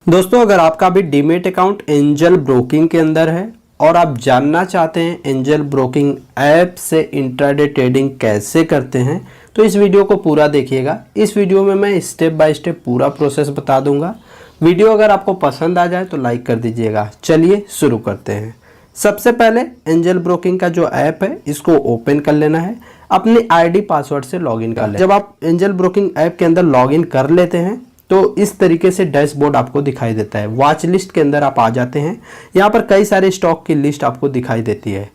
दोस्तों, अगर आपका भी डीमेट अकाउंट एंजल ब्रोकिंग के अंदर है और आप जानना चाहते हैं एंजल ब्रोकिंग ऐप से इंट्राडे ट्रेडिंग कैसे करते हैं, तो इस वीडियो को पूरा देखिएगा। इस वीडियो में मैं स्टेप बाय स्टेप पूरा प्रोसेस बता दूंगा। वीडियो अगर आपको पसंद आ जाए तो लाइक कर दीजिएगा। चलिए शुरू करते हैं। सबसे पहले एंजल ब्रोकिंग का जो ऐप है इसको ओपन कर लेना है, अपनी आईडी पासवर्ड से लॉगिन कर लेना। जब आप एंजल ब्रोकिंग ऐप के अंदर लॉगिन कर लेते हैं तो इस तरीके से डैशबोर्ड आपको दिखाई देता है। वॉच लिस्ट के अंदर आप आ जाते हैं। यहाँ पर कई सारे स्टॉक की लिस्ट आपको दिखाई देती है।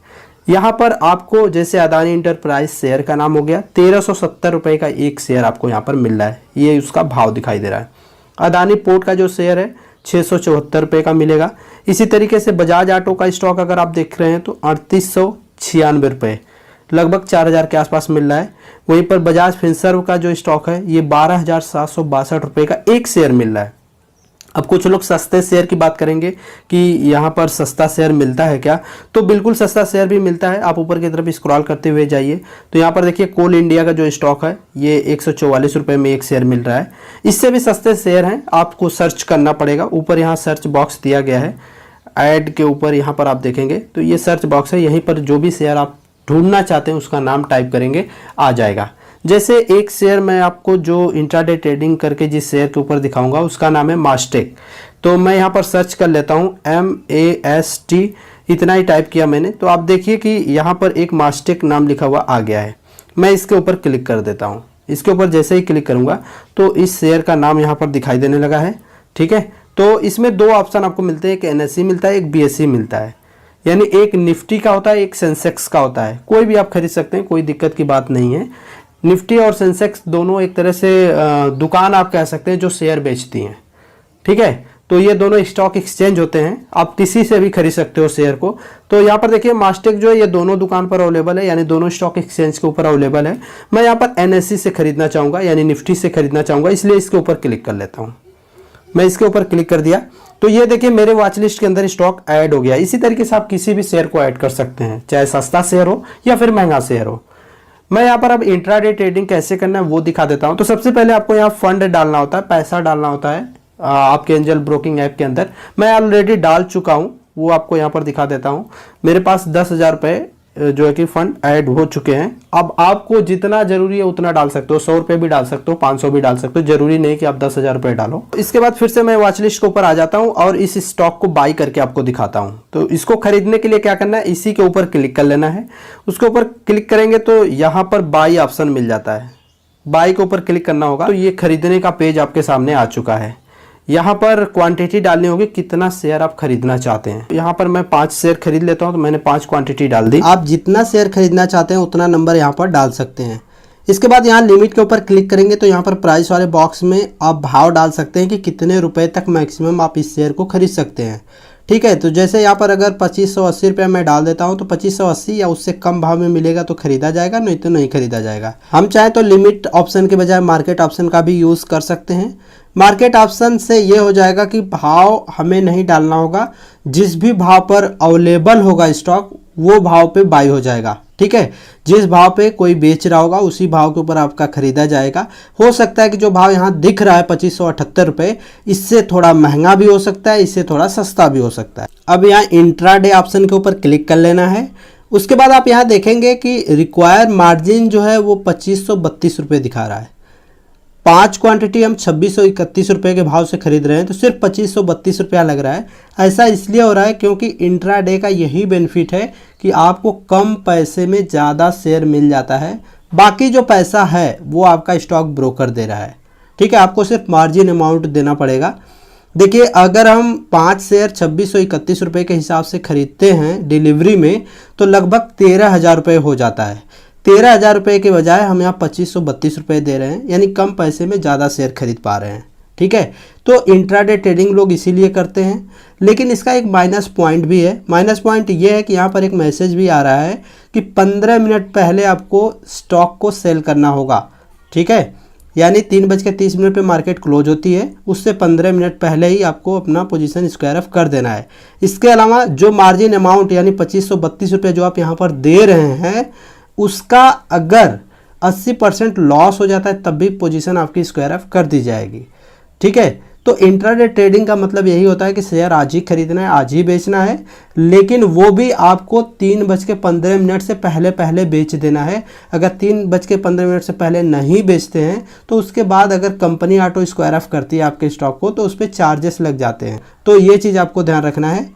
यहाँ पर आपको जैसे अदानी इंटरप्राइज शेयर का नाम हो गया, 1370 रुपये का एक शेयर आपको यहाँ पर मिल रहा है, ये उसका भाव दिखाई दे रहा है। अदानी पोर्ट का जो शेयर है 674 रुपये का मिलेगा। इसी तरीके से बजाज ऑटो का स्टॉक अगर आप देख रहे हैं तो 3896 रुपये, लगभग 4000 के आसपास मिल रहा है। वहीं पर बजाज फिनसर्व का जो स्टॉक है ये 12762 रुपये का एक शेयर मिल रहा है। अब कुछ लोग सस्ते शेयर की बात करेंगे कि यहाँ पर सस्ता शेयर मिलता है क्या, तो बिल्कुल सस्ता शेयर भी मिलता है। आप ऊपर की तरफ स्क्रॉल करते हुए जाइए तो यहाँ पर देखिए कोल इंडिया का जो स्टॉक है ये 144 रुपये में एक शेयर मिल रहा है। इससे भी सस्ते शेयर हैं, आपको सर्च करना पड़ेगा। ऊपर यहाँ सर्च बॉक्स दिया गया है, ऐड के ऊपर यहाँ पर आप देखेंगे तो ये सर्च बॉक्स है। यहीं पर जो भी शेयर आप ढूंढना चाहते हैं उसका नाम टाइप करेंगे, आ जाएगा। जैसे एक शेयर मैं आपको जो इंट्राडे ट्रेडिंग करके जिस शेयर के ऊपर दिखाऊंगा उसका नाम है मास्टेक। तो मैं यहाँ पर सर्च कर लेता हूँ MAST, इतना ही टाइप किया मैंने। तो आप देखिए कि यहाँ पर एक मास्टेक नाम लिखा हुआ आ गया है। मैं इसके ऊपर क्लिक कर देता हूँ। इसके ऊपर जैसे ही क्लिक करूँगा तो इस शेयर का नाम यहाँ पर दिखाई देने लगा है। ठीक है, तो इसमें दो ऑप्शन आपको मिलते हैं, एक NSE मिलता है, एक BSE मिलता है। यानी एक निफ्टी का होता है, एक सेंसेक्स का होता है। कोई भी आप खरीद सकते हैं, कोई दिक्कत की बात नहीं है। निफ्टी और सेंसेक्स दोनों एक तरह से दुकान आप कह सकते हैं जो शेयर बेचती हैं। ठीक है, तो ये दोनों स्टॉक एक्सचेंज होते हैं, आप किसी से भी खरीद सकते हो शेयर को। तो यहाँ पर देखिए मास्टेक जो है ये दोनों दुकान पर अवेलेबल है, यानी दोनों स्टॉक एक्सचेंज के ऊपर अवेलेबल है। मैं यहाँ पर NSE से खरीदना चाहूँगा, यानी निफ्टी से खरीदना चाहूँगा, इसलिए इसके ऊपर क्लिक कर लेता हूँ। मैं इसके ऊपर क्लिक कर दिया तो ये देखिए मेरे वॉच लिस्ट के अंदर स्टॉक ऐड हो गया। इसी तरीके से आप किसी भी शेयर को ऐड कर सकते हैं, चाहे सस्ता शेयर हो या फिर महंगा शेयर हो। मैं यहाँ पर अब इंट्राडे ट्रेडिंग कैसे करना है वो दिखा देता हूँ। तो सबसे पहले आपको यहाँ फंड डालना होता है, पैसा डालना होता है आपके एंजल ब्रोकिंग ऐप के अंदर। मैं ऑलरेडी डाल चुका हूँ, वो आपको यहाँ पर दिखा देता हूँ। मेरे पास 10,000 रुपये जो है कि फंड ऐड हो चुके हैं। अब आपको जितना जरूरी है उतना डाल सकते हो, 100 रुपये भी डाल सकते हो, 500 भी डाल सकते हो, जरूरी नहीं कि आप 10,000 रुपये डालो। इसके बाद फिर से मैं वॉच लिस्ट के ऊपर आ जाता हूं और इस स्टॉक को बाई करके आपको दिखाता हूं। तो इसको खरीदने के लिए क्या करना है, इसी के ऊपर क्लिक कर लेना है। उसके ऊपर क्लिक करेंगे तो यहाँ पर बाई ऑप्शन मिल जाता है, बाई के ऊपर क्लिक करना होगा। तो ये खरीदने का पेज आपके सामने आ चुका है। यहाँ पर क्वांटिटी डालनी होगी, कितना शेयर आप खरीदना चाहते हैं। यहाँ पर मैं 5 शेयर खरीद लेता हूँ तो मैंने 5 क्वांटिटी डाल दी। आप जितना शेयर खरीदना चाहते हैं उतना नंबर यहाँ पर डाल सकते हैं। इसके बाद यहाँ लिमिट के ऊपर क्लिक करेंगे तो यहाँ पर प्राइस वाले बॉक्स में आप भाव डाल सकते हैं कि कितने रुपए तक मैक्सिमम आप इस शेयर को खरीद सकते हैं। ठीक है, तो जैसे यहाँ पर अगर 2580 रुपये मैं डाल देता हूँ तो 2580 या उससे कम भाव में मिलेगा तो खरीदा जाएगा, नहीं तो नहीं खरीदा जाएगा। हम चाहे तो लिमिट ऑप्शन के बजाय मार्केट ऑप्शन का भी यूज़ कर सकते हैं। मार्केट ऑप्शन से ये हो जाएगा कि भाव हमें नहीं डालना होगा, जिस भी भाव पर अवेलेबल होगा स्टॉक वो भाव पे बाई हो जाएगा। ठीक है, जिस भाव पे कोई बेच रहा होगा उसी भाव के ऊपर आपका खरीदा जाएगा। हो सकता है कि जो भाव यहाँ दिख रहा है 2578 रुपये, इससे थोड़ा महंगा भी हो सकता है, इससे थोड़ा सस्ता भी हो सकता है। अब यहाँ इंट्राडे ऑप्शन के ऊपर क्लिक कर लेना है। उसके बाद आप यहाँ देखेंगे कि रिक्वायर मार्जिन जो है वो 2532 रुपये दिखा रहा है। 5 क्वांटिटी हम 2631 रुपये के भाव से खरीद रहे हैं तो सिर्फ 2532 रुपया लग रहा है। ऐसा इसलिए हो रहा है क्योंकि इंट्राडे का यही बेनिफिट है कि आपको कम पैसे में ज़्यादा शेयर मिल जाता है। बाकी जो पैसा है वो आपका स्टॉक ब्रोकर दे रहा है। ठीक है, आपको सिर्फ मार्जिन अमाउंट देना पड़ेगा। देखिए, अगर हम 5 शेयर 2631 रुपये के हिसाब से खरीदते हैं डिलीवरी में तो लगभग 13,000 रुपये हो जाता है। 13,000 रुपये के बजाय हम यहाँ 2532 रुपये दे रहे हैं, यानी कम पैसे में ज़्यादा शेयर खरीद पा रहे हैं। ठीक है, तो इंट्राडे ट्रेडिंग लोग इसीलिए करते हैं। लेकिन इसका एक माइनस पॉइंट भी है। माइनस पॉइंट ये है कि यहाँ पर एक मैसेज भी आ रहा है कि 15 मिनट पहले आपको स्टॉक को सेल करना होगा। ठीक है, यानी 3:30 पे मार्केट क्लोज होती है, उससे 15 मिनट पहले ही आपको अपना पोजीशन स्क्वायर ऑफ कर देना है। इसके अलावा जो मार्जिन अमाउंट यानी 2532 रुपये जो आप यहाँ पर दे रहे हैं उसका अगर 80% लॉस हो जाता है तब भी पोजीशन आपकी स्क्वायर ऑफ कर दी जाएगी। ठीक है, तो इंट्राडे ट्रेडिंग का मतलब यही होता है कि शेयर आज ही खरीदना है, आज ही बेचना है, लेकिन वो भी आपको 3:15 से पहले पहले बेच देना है। अगर 3:15 से पहले नहीं बेचते हैं तो उसके बाद अगर कंपनी ऑटो स्क्वायर ऑफ करती है आपके स्टॉक को तो उस पर चार्जेस लग जाते हैं। तो ये चीज़ आपको ध्यान रखना है।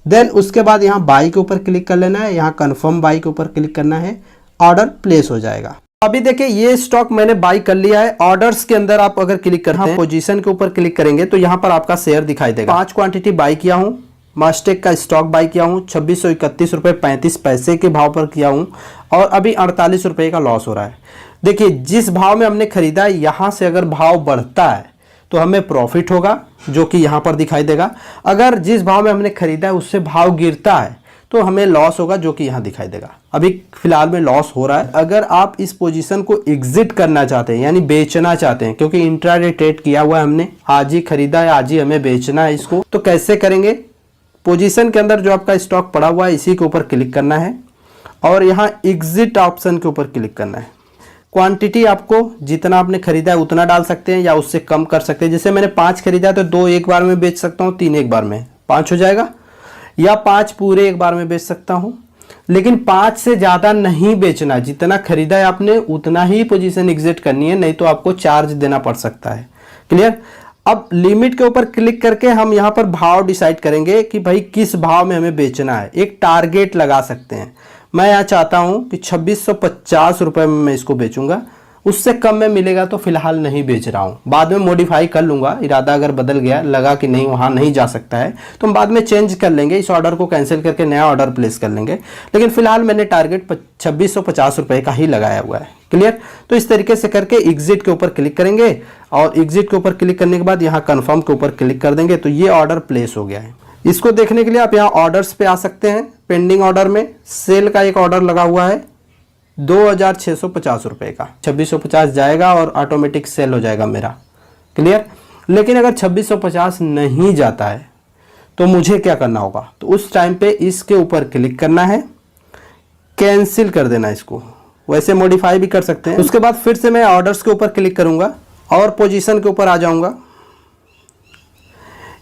देन उसके बाद यहाँ बाई के ऊपर क्लिक कर लेना है, यहाँ कन्फर्म बाई के ऊपर क्लिक करना है, ऑर्डर प्लेस हो जाएगा। अभी देखिए ये स्टॉक मैंने बाई कर लिया है। ऑर्डर्स के अंदर आप अगर क्लिक करते हैं, पोजीशन के ऊपर क्लिक करेंगे तो यहाँ पर आपका शेयर दिखाई देगा। 5 क्वांटिटी बाई किया हूँ, मास्टेक का स्टॉक बाई किया हूँ, 2631 रुपये 35 पैसे के भाव पर किया हूँ और अभी 48 रुपये का लॉस हो रहा है। देखिए जिस भाव में हमने खरीदा है यहाँ से अगर भाव बढ़ता है तो हमें प्रॉफिट होगा जो कि यहाँ पर दिखाई देगा। अगर जिस भाव में हमने खरीदा है उससे भाव गिरता है तो हमें लॉस होगा जो कि यहाँ दिखाई देगा। अभी फिलहाल में लॉस हो रहा है। अगर आप इस पोजीशन को एग्जिट करना चाहते हैं यानी बेचना चाहते हैं, क्योंकि इंट्राडे ट्रेड किया हुआ है हमने, आज ही खरीदा है, आज ही हमें बेचना है इसको, तो कैसे करेंगे? पोजीशन के अंदर जो आपका स्टॉक पड़ा हुआ है इसी के ऊपर क्लिक करना है और यहाँ एग्जिट ऑप्शन के ऊपर क्लिक करना है। क्वांटिटी आपको जितना आपने खरीदा है उतना डाल सकते हैं या उससे कम कर सकते हैं। जैसे मैंने 5 खरीदा है तो 2 एक बार में बेच सकता हूँ, 3 एक बार में, 5 हो जाएगा, या 5 पूरे एक बार में बेच सकता हूँ। लेकिन 5 से ज़्यादा नहीं बेचना, जितना खरीदा है आपने उतना ही पोजीशन एग्जिट करनी है, नहीं तो आपको चार्ज देना पड़ सकता है। क्लियर? अब लिमिट के ऊपर क्लिक करके हम यहाँ पर भाव डिसाइड करेंगे कि भाई किस भाव में हमें बेचना है। एक टारगेट लगा सकते हैं। मैं यहाँ चाहता हूँ कि 2650 रुपये में मैं इसको बेचूंगा, उससे कम में मिलेगा तो फिलहाल नहीं बेच रहा हूँ, बाद में मॉडिफाई कर लूँगा। इरादा अगर बदल गया, लगा कि नहीं वहाँ नहीं जा सकता है तो हम बाद में चेंज कर लेंगे, इस ऑर्डर को कैंसिल करके नया ऑर्डर प्लेस कर लेंगे। लेकिन फिलहाल मैंने टारगेट 2650 रुपये का ही लगाया हुआ है। क्लियर? तो इस तरीके से करके एग्जिट के ऊपर क्लिक करेंगे और एग्जिट के ऊपर क्लिक करने के बाद यहाँ कन्फर्म के ऊपर क्लिक कर देंगे तो ये ऑर्डर प्लेस हो गया है। इसको देखने के लिए आप यहाँ ऑर्डर्स पे आ सकते हैं। पेंडिंग ऑर्डर में सेल का एक ऑर्डर लगा हुआ है 2650 रुपये का, 2650 जाएगा और ऑटोमेटिक सेल हो जाएगा मेरा। क्लियर? लेकिन अगर 2650 नहीं जाता है तो मुझे क्या करना होगा? तो उस टाइम पे इसके ऊपर क्लिक करना है, कैंसिल कर देना इसको। वैसे मॉडिफाई भी कर सकते हैं। उसके बाद फिर से मैं ऑर्डर्स के ऊपर क्लिक करूंगा और पोजीशन के ऊपर आ जाऊंगा।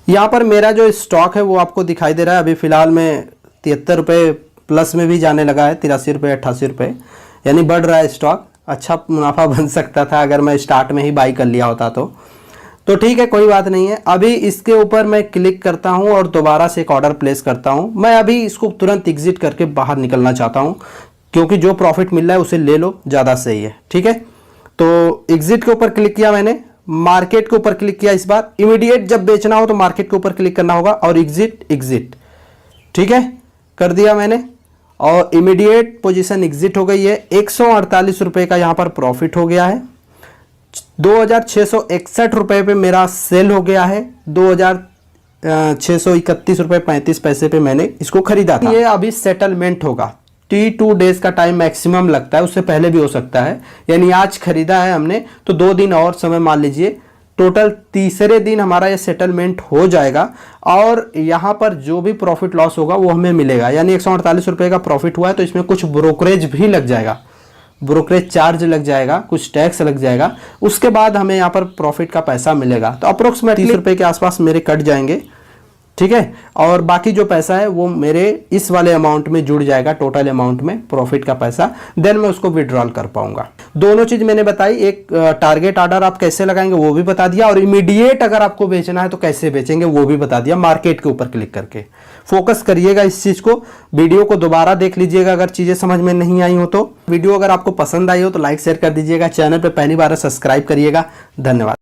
यहाँ पर मेरा जो स्टॉक है वो आपको दिखाई दे रहा है। अभी फिलहाल में 73 रुपये प्लस में भी जाने लगा है, 83 रुपये 88 रुपये, यानी बढ़ रहा है स्टॉक। अच्छा मुनाफा बन सकता था अगर मैं स्टार्ट में ही बाई कर लिया होता तो ठीक है, कोई बात नहीं है। अभी इसके ऊपर मैं क्लिक करता हूं और दोबारा से एक ऑर्डर प्लेस करता हूं। मैं अभी इसको तुरंत एग्जिट करके बाहर निकलना चाहता हूं, क्योंकि जो प्रॉफिट मिल रहा है उसे ले लो, ज़्यादा सही है। ठीक है, तो एग्जिट के ऊपर क्लिक किया मैंने, मार्केट के ऊपर क्लिक किया। इस बार इमीडिएट जब बेचना हो तो मार्केट के ऊपर क्लिक करना होगा और एग्जिट। ठीक है, कर दिया मैंने और इमीडिएट पोजीशन एग्जिट हो गई है। 148 रुपये का यहाँ पर प्रॉफिट हो गया है। 2661 रुपये पे मेरा सेल हो गया है। 2631 रुपये 35 पैसे पे मैंने इसको खरीदा था। ये अभी सेटलमेंट होगा। 2 डेज का टाइम मैक्सिमम लगता है, उससे पहले भी हो सकता है। यानी आज खरीदा है हमने तो 2 दिन और समय मान लीजिए, टोटल तीसरे दिन हमारा ये सेटलमेंट हो जाएगा और यहाँ पर जो भी प्रॉफिट लॉस होगा वो हमें मिलेगा। यानी 148 रुपये का प्रॉफिट हुआ है तो इसमें कुछ ब्रोकरेज भी लग जाएगा, ब्रोकरेज चार्ज लग जाएगा, कुछ टैक्स लग जाएगा। उसके बाद हमें यहाँ पर प्रॉफिट का पैसा मिलेगा। तो अप्रोक्सीमेटली 30 रुपये के आसपास मेरे कट जाएंगे। ठीक है, और बाकी जो पैसा है वो मेरे इस वाले अमाउंट में जुड़ जाएगा, टोटल अमाउंट में प्रॉफिट का पैसा। देन मैं उसको विड्रॉल कर पाऊंगा। दोनों चीज मैंने बताई, एक टारगेट ऑर्डर आप कैसे लगाएंगे वो भी बता दिया और इमीडिएट अगर आपको बेचना है तो कैसे बेचेंगे वो भी बता दिया, मार्केट के ऊपर क्लिक करके। फोकस करिएगा इस चीज को। वीडियो को दोबारा देख लीजिएगा अगर चीजें समझ में नहीं आई हो तो। वीडियो अगर आपको पसंद आई हो तो लाइक शेयर कर दीजिएगा। चैनल पर पहली बार सब्सक्राइब करिएगा। धन्यवाद।